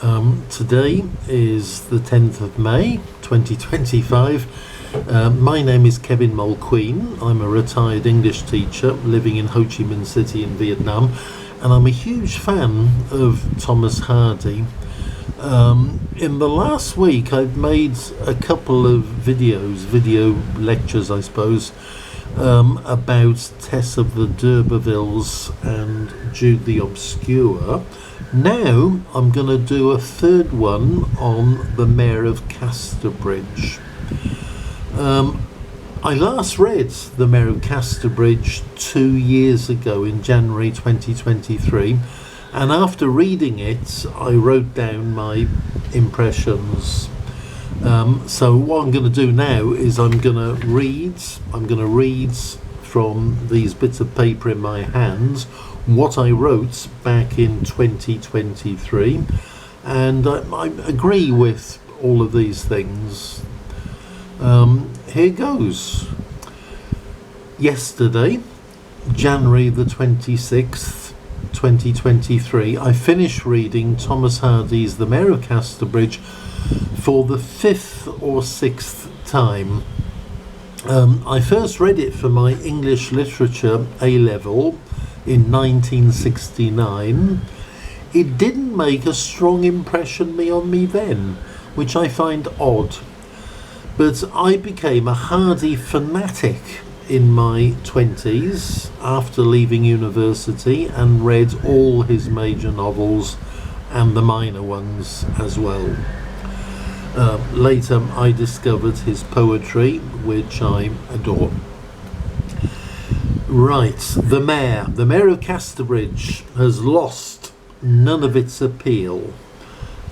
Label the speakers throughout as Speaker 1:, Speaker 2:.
Speaker 1: Today is the 10th of May 2025. My name is Kevin Mulqueen. I'm a retired English teacher living in Ho Chi Minh City in Vietnam, and I'm a huge fan of Thomas Hardy. In the last week I've made a couple of video lectures I suppose, about Tess of the D'Urbervilles and Jude the Obscure. Now I'm going to do a third one on the Mayor of Casterbridge. I last read the Mayor of Casterbridge 2 years ago in January 2023, and after reading it I wrote down my impressions. So what I'm going to do now is I'm going to read from these bits of paper in my hands what I wrote back in 2023, and I agree with all of these things. Here goes. Yesterday, January the 26th, 2023, I finished reading Thomas Hardy's The Mayor of Casterbridge for the 5th or 6th time. I first read it for my English Literature A-level in 1969. It didn't make a strong impression on me then, which I find odd. But I became a Hardy fanatic in my 20s after leaving university and read all his major novels and the minor ones as well. Later I discovered his poetry, which I adore. Right, The Mayor of Casterbridge has lost none of its appeal,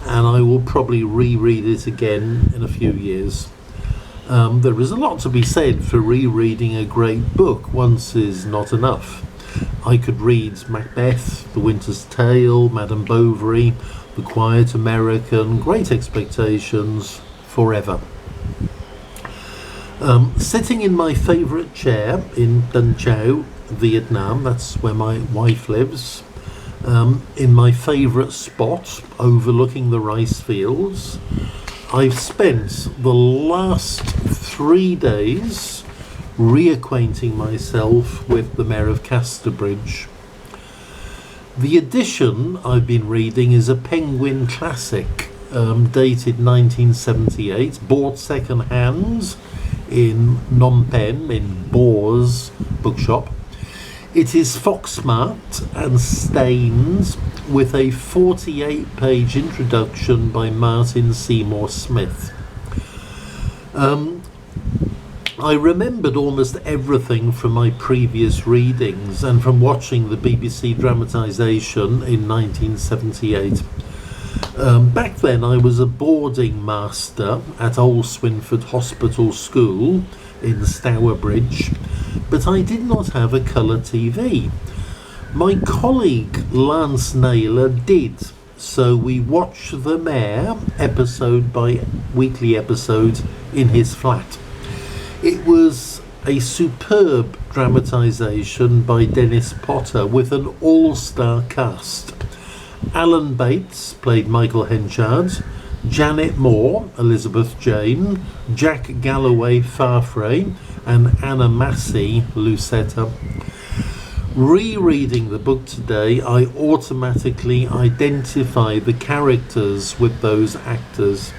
Speaker 1: and I will probably reread it again in a few years. There is a lot to be said for rereading a great book. Once is not enough. I could read Macbeth, The Winter's Tale, Madame Bovary, The Quiet American, Great Expectations, forever. Sitting in my favourite chair in Tân Châu, Vietnam, that's where my wife lives, in my favourite spot overlooking the rice fields, I've spent the last 3 days reacquainting myself with the Mayor of Casterbridge. The edition I've been reading is a Penguin classic, dated 1978, bought second hand in Phnom Penh in Boar's bookshop. It is fox-marked and stained with a 48-page introduction by Martin Seymour Smith. I remembered almost everything from my previous readings and from watching the BBC dramatisation in 1978. Back then I was a boarding master at Old Swinford Hospital School in Stourbridge, but I did not have a colour TV. My colleague Lance Naylor did, so we watched The Mayor episode by weekly episode in his flat. It was a superb dramatisation by Dennis Potter with an all-star cast. Alan Bates played Michael Henchard, Janet Moore, Elizabeth Jane, Jack Galloway Farfrae, and Anna Massey Lucetta. Rereading the book today, I automatically identify the characters with those actors.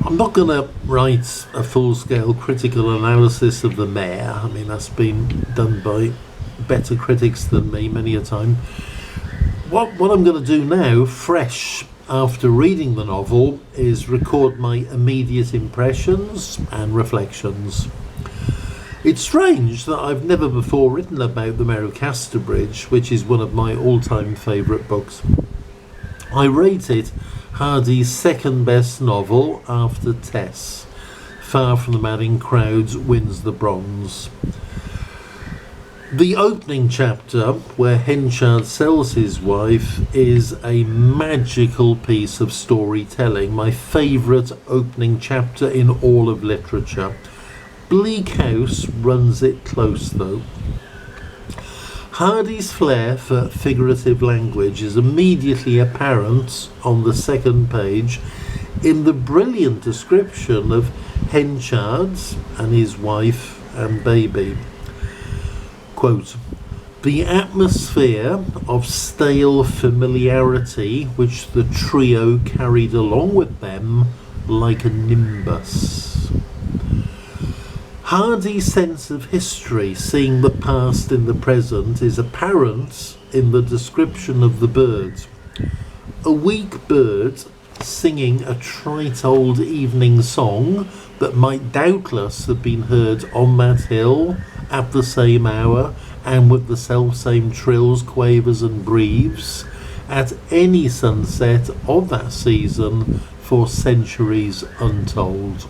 Speaker 1: I'm not going to write a full-scale critical analysis of The Mayor. I mean, that's been done by better critics than me many a time. What I'm going to do now, fresh after reading the novel, is record my immediate impressions and reflections. It's strange that I've never before written about the Mayor of Casterbridge, which is one of my all-time favourite books. I rate it Hardy's second best novel after Tess. Far from the Madding Crowds wins the bronze. The opening chapter, where Henchard sells his wife, is a magical piece of storytelling, my favourite opening chapter in all of literature. Bleak House runs it close though. Hardy's flair for figurative language is immediately apparent on the second page in the brilliant description of Henchard and his wife and baby. Quote, "The atmosphere of stale familiarity which the trio carried along with them like a nimbus." Hardy's sense of history, seeing the past in the present, is apparent in the description of the bird. A weak bird singing a trite old evening song that might doubtless have been heard on that hill at the same hour and with the self-same trills, quavers and breathes at any sunset of that season for centuries untold.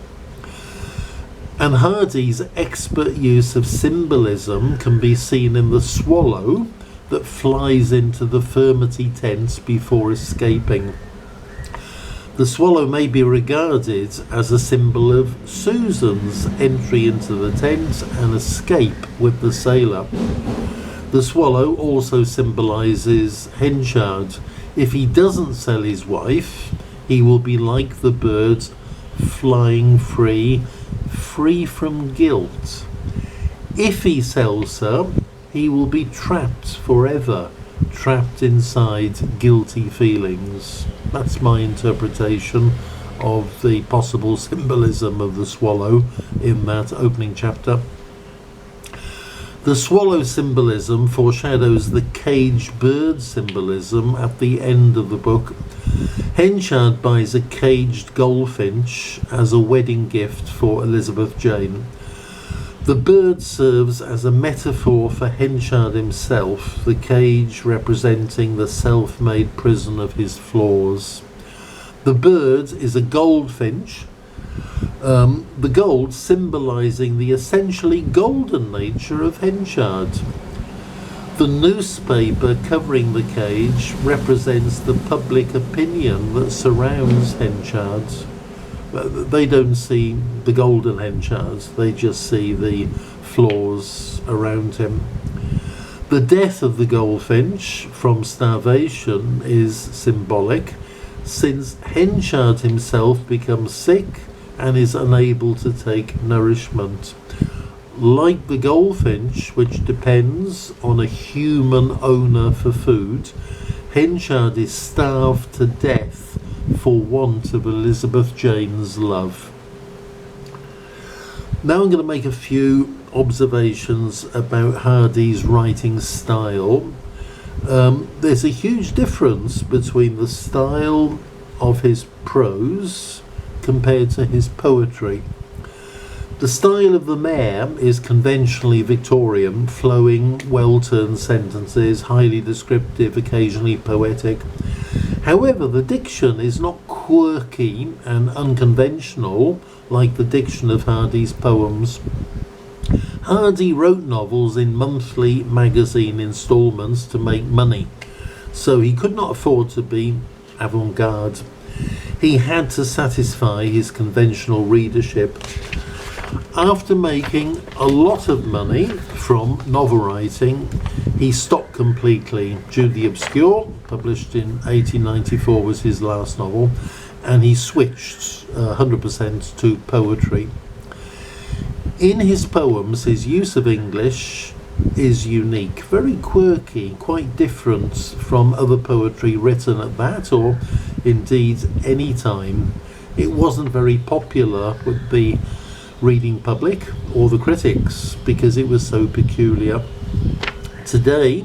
Speaker 1: And Hardy's expert use of symbolism can be seen in the swallow that flies into the furmity tent before escaping. The swallow may be regarded as a symbol of Susan's entry into the tent and escape with the sailor. The swallow also symbolises Henchard. If he doesn't sell his wife, he will be like the bird, flying free from guilt. If he sells her, he will be trapped forever, trapped inside guilty feelings. That's my interpretation of the possible symbolism of the swallow in that opening chapter. The swallow symbolism foreshadows the caged bird symbolism at the end of the book. Henchard buys a caged goldfinch as a wedding gift for Elizabeth Jane. The bird serves as a metaphor for Henchard himself, the cage representing the self-made prison of his flaws. The bird is a goldfinch, the gold symbolising the essentially golden nature of Henchard. The newspaper covering the cage represents the public opinion that surrounds Henchard. They don't see the golden Henchard, they just see the flaws around him. The death of the goldfinch from starvation is symbolic, since Henchard himself becomes sick and is unable to take nourishment. Like the goldfinch, which depends on a human owner for food, Henchard is starved to death for want of Elizabeth Jane's love. Now I'm going to make a few observations about Hardy's writing style. There's a huge difference between the style of his prose compared to his poetry. The style of the Mayor is conventionally Victorian, flowing, well-turned sentences, highly descriptive, occasionally poetic. However, the diction is not quirky and unconventional like the diction of Hardy's poems. Hardy wrote novels in monthly magazine instalments to make money, so he could not afford to be avant-garde. He had to satisfy his conventional readership. After making a lot of money from novel writing, he stopped completely. Jude the Obscure, published in 1894, was his last novel, and he switched 100% to poetry. In his poems, his use of English is unique, very quirky, quite different from other poetry written at that, or indeed any time. It wasn't very popular with the reading public or the critics because it was so peculiar. Today,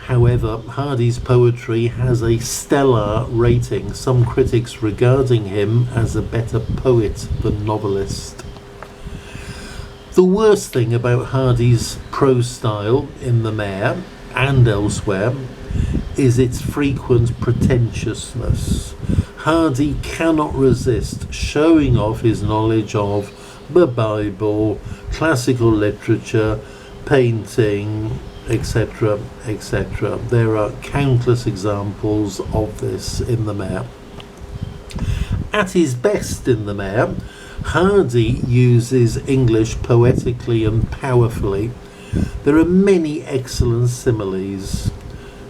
Speaker 1: however, Hardy's poetry has a stellar rating, some critics regarding him as a better poet than novelist. The worst thing about Hardy's prose style in The Mayor and elsewhere is its frequent pretentiousness. Hardy cannot resist showing off his knowledge of the Bible, classical literature, painting, etc., etc. There are countless examples of this in The Mayor. At his best in The Mayor, Hardy uses English poetically and powerfully. There are many excellent similes.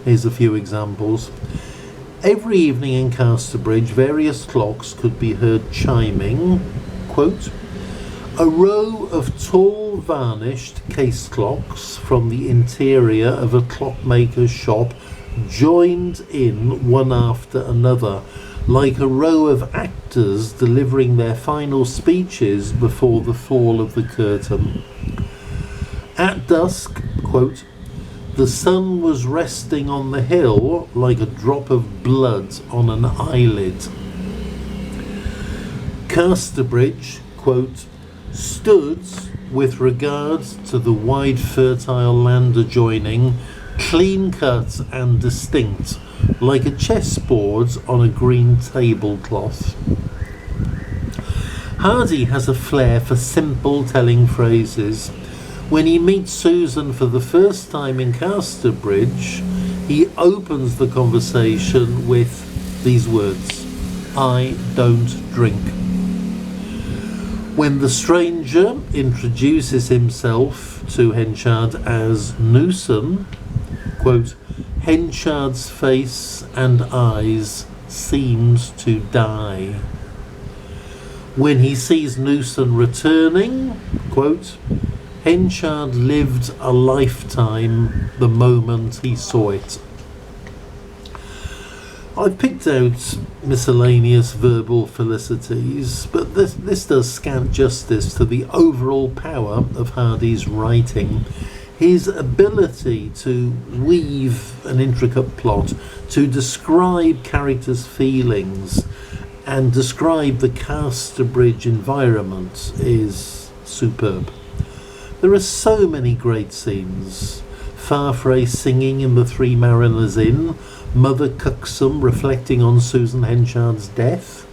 Speaker 1: Here's a few examples. Every evening in Casterbridge, various clocks could be heard chiming, quote, "A row of tall varnished case clocks from the interior of a clockmaker's shop joined in one after another, like a row of actors delivering their final speeches before the fall of the curtain. At dusk," quote, "the sun was resting on the hill like a drop of blood on an eyelid. Casterbridge," quote, "stood, with regard to the wide fertile land adjoining, clean cut and distinct, like a chessboard on a green tablecloth." Hardy has a flair for simple telling phrases. When he meets Susan for the first time in Casterbridge, he opens the conversation with these words, "I don't drink." When the stranger introduces himself to Henchard as Newson, quote, "Henchard's face and eyes seemed to die." When he sees Newson returning, quote, "Henchard lived a lifetime the moment he saw it." I've picked out miscellaneous verbal felicities, but this does scant justice to the overall power of Hardy's writing. His ability to weave an intricate plot, to describe characters' feelings, and describe the Casterbridge environment is superb. There are so many great scenes. Farfrae singing in the Three Mariners Inn, Mother Cuxham reflecting on Susan Henchard's death,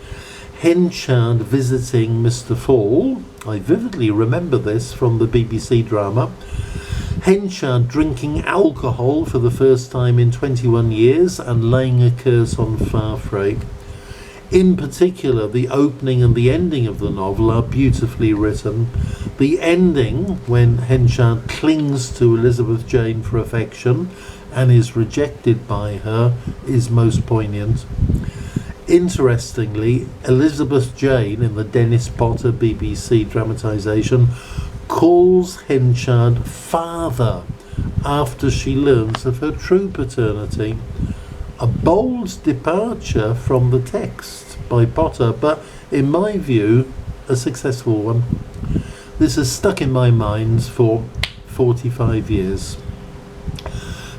Speaker 1: Henchard visiting Mr. Fall, I vividly remember this from the BBC drama, Henchard drinking alcohol for the first time in 21 years and laying a curse on Farfrae. In particular, the opening and the ending of the novel are beautifully written. The ending, when Henchard clings to Elizabeth Jane for affection and is rejected by her, is most poignant. Interestingly, Elizabeth Jane, in the Dennis Potter BBC dramatisation, calls Henchard father after she learns of her true paternity. A bold departure from the text by Potter, but in my view, a successful one. This has stuck in my mind for 45 years.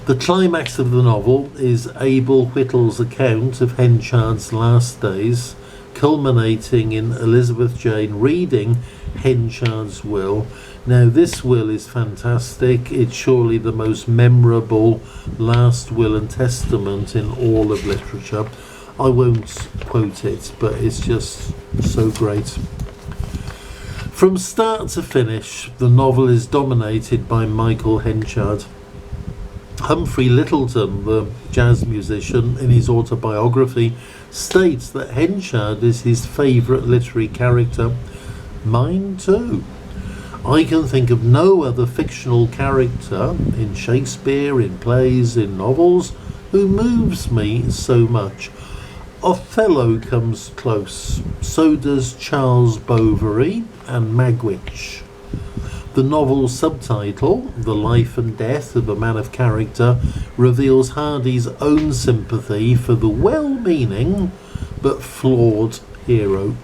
Speaker 1: The climax of the novel is Abel Whittle's account of Henchard's last days, culminating in Elizabeth Jane reading Henchard's will. Now, this will is fantastic. It's surely the most memorable last will and testament in all of literature. I won't quote it, but it's just so great. From start to finish, the novel is dominated by Michael Henchard. Humphrey Lyttelton, the jazz musician, in his autobiography, states that Henchard is his favourite literary character. Mine too. I can think of no other fictional character in Shakespeare, in plays, in novels, who moves me so much. Othello comes close, so does Charles Bovary and Magwitch. The novel's subtitle, The Life and Death of a Man of Character, reveals Hardy's own sympathy for the well-meaning but flawed hero.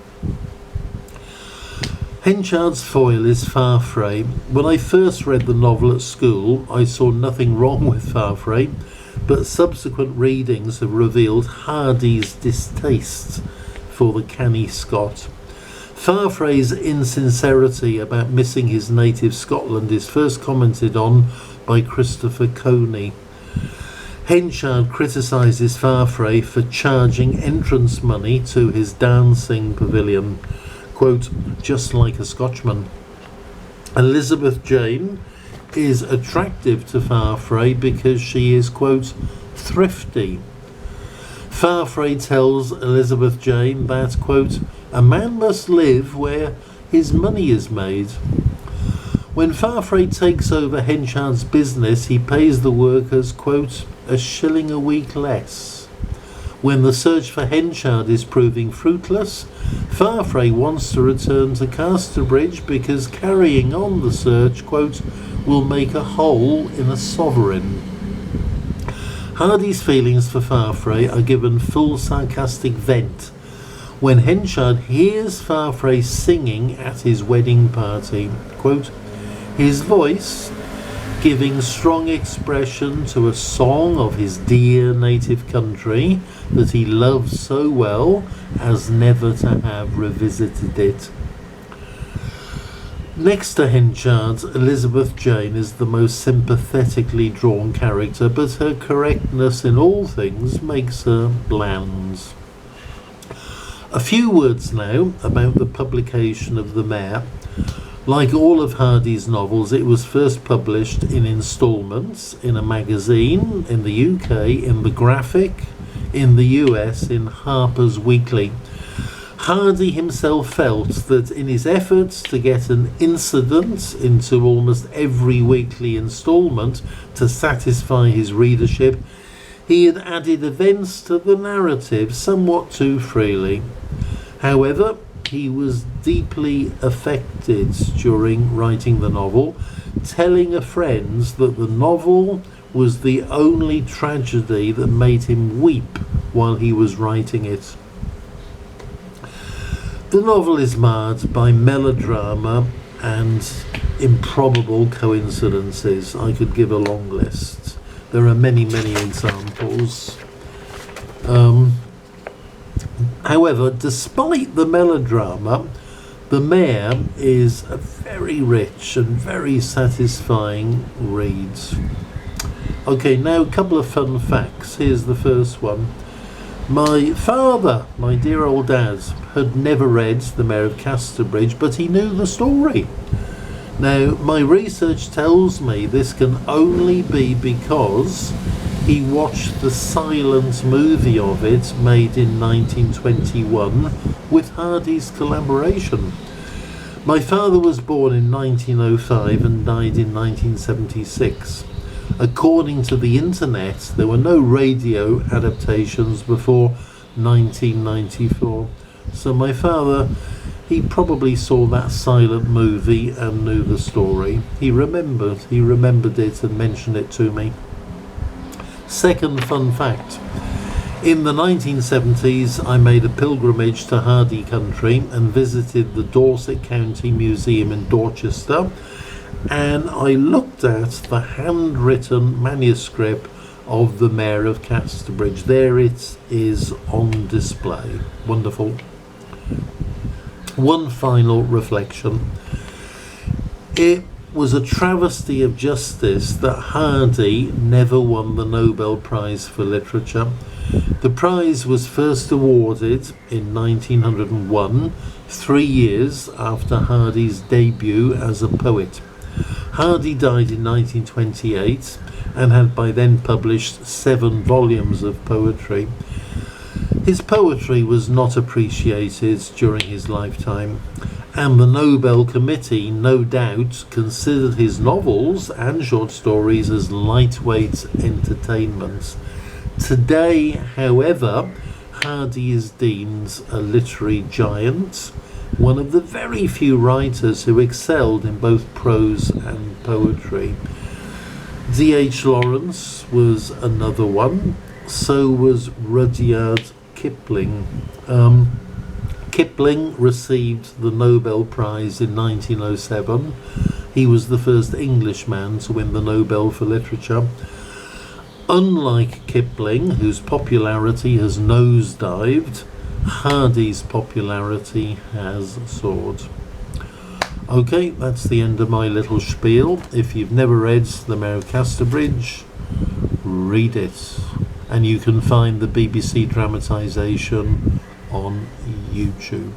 Speaker 1: Henchard's foil is Farfrae. When I first read the novel at school, I saw nothing wrong with Farfrae, but subsequent readings have revealed Hardy's distaste for the canny Scot. Farfrae's insincerity about missing his native Scotland is first commented on by Christopher Coney. Henchard criticises Farfrae for charging entrance money to his dancing pavilion, quote, "just like a Scotchman." Elizabeth Jane is attractive to Farfrae because she is, quote, "thrifty." Farfrae tells Elizabeth Jane that, quote, "a man must live where his money is made." When Farfrae takes over Henchard's business, he pays the workers, quote, a shilling a week less. When the search for Henchard is proving fruitless, Farfrae wants to return to Casterbridge because carrying on the search, quote, will make a hole in a sovereign. Hardy's feelings for Farfrae are given full sarcastic vent when Henchard hears Farfrae singing at his wedding party, quote, his voice giving strong expression to a song of his dear native country that he loves so well as never to have revisited it. Next to Henchard, Elizabeth Jane is the most sympathetically drawn character, but her correctness in all things makes her bland. A few words now about the publication of The Mayor. Like all of Hardy's novels, it was first published in instalments in a magazine in the UK, in The Graphic, in the US, in Harper's Weekly. Hardy himself felt that in his efforts to get an incident into almost every weekly instalment to satisfy his readership, he had added events to the narrative somewhat too freely. However, he was deeply affected during writing the novel, telling a friend that the novel was the only tragedy that made him weep while he was writing it. The novel is marred by melodrama and improbable coincidences. I could give a long list. There are many, many examples. However, despite the melodrama, The Mayor is a very rich and very satisfying read. Okay, now a couple of fun facts. Here's the first one. My father, my dear old dad, had never read The Mayor of Casterbridge, but he knew the story. Now, my research tells me this can only be because he watched the silent movie of it made in 1921 with Hardy's collaboration. My father was born in 1905 and died in 1976. According to the internet, there were no radio adaptations before 1994. So my father, he probably saw that silent movie and knew the story. He remembered it and mentioned it to me. Second fun fact. In the 1970s, I made a pilgrimage to Hardy country and visited the Dorset County Museum in Dorchester, and I looked at the handwritten manuscript of The Mayor of Casterbridge. There it is on display. Wonderful. One final reflection. It was a travesty of justice that Hardy never won the Nobel Prize for Literature. The prize was first awarded in 1901, 3 years after Hardy's debut as a poet. Hardy died in 1928 and had by then published 7 volumes of poetry. His poetry was not appreciated during his lifetime, and the Nobel Committee no doubt considered his novels and short stories as lightweight entertainment. Today, however, Hardy is deemed a literary giant, one of the very few writers who excelled in both prose and poetry. D.H. Lawrence was another one, so was Rudyard Kipling. Kipling received the Nobel Prize in 1907. He was the first Englishman to win the Nobel for Literature. Unlike Kipling, whose popularity has nosedived, Hardy's popularity has soared. Okay, that's the end of my little spiel. If you've never read The Mayor of Casterbridge, read it. And you can find the BBC dramatisation on YouTube.